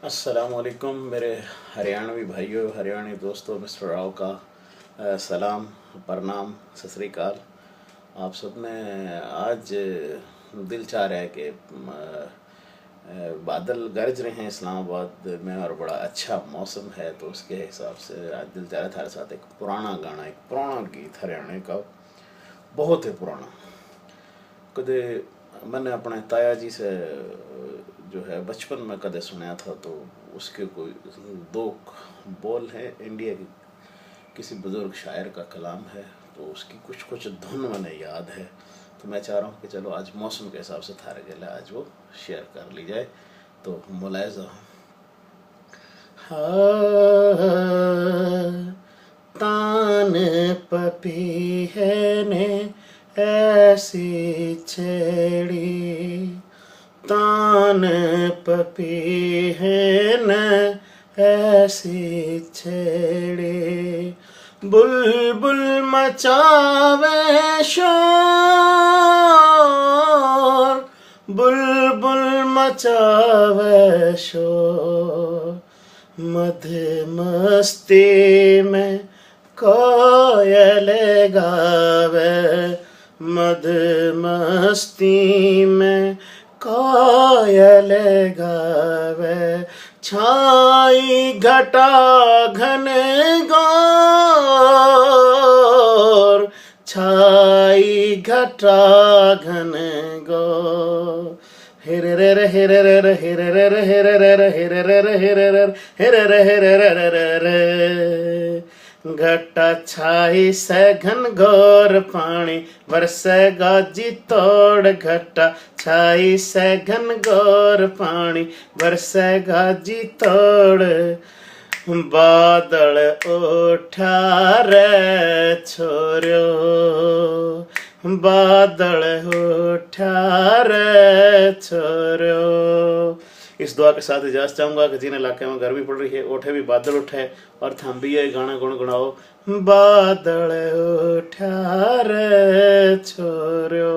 अस्सलामुअलैकुम मेरे हरियाणवी भाइयों, हरियाणवी दोस्तों। मिस्टर राव का सलाम, प्रणाम, सत श्री अकाल। आप सब ने आज दिल चाह रहा है कि बादल गरज रहे हैं इस्लामाबाद में और बड़ा अच्छा मौसम है, तो उसके हिसाब से आज दिल चाह रहा था हमारे साथ एक पुराना गाना, एक पुराना गीत हरियाणा का, बहुत ही पुराना। कदे मैंने अपने ताया जी से जो है बचपन में कदे सुना था, तो उसके कोई दो बोल हैं, इंडिया के किसी बुज़ुर्ग शायर का कलाम है, तो उसकी कुछ कुछ धुन मैंने याद है। तो मैं चाह रहा हूँ कि चलो आज मौसम के हिसाब से थारे गले आज वो शेयर कर ली जाए, तो मुलायजा। तान पपी है ने ऐसी छेड़ी, तान पपी है न ऐसी छेड़ी, बुलबुल मचावे शोर, बुलबुल मचावे शोर, मध मस्ती में कोयल गावे, मध मस्ती में कोयल गावे, छाई घटा घन घोर, छाई घटा घन घोर, हिरे रे रे हिरे रे रे हिरे रे रे हिरे रे रे हिरे रे रे हिरे रे हिरे रे हिरे रे रे रे, घटा छाई से घन घोर पानी बरसे गाजी तोड़, घटा छाई से घन घोर पानी बरसे गाजी तोड़, बादल उठा रे छोरो, बादल उठा रे छोरो। इस दुआ के साथ इजाज़त चाहूँगा कि जिन इलाके में गर्मी पड़ रही है, ओठे भी बादल उठे और थम भी ये गाना गुनगुनाओ, बादल उठा रे छोरो।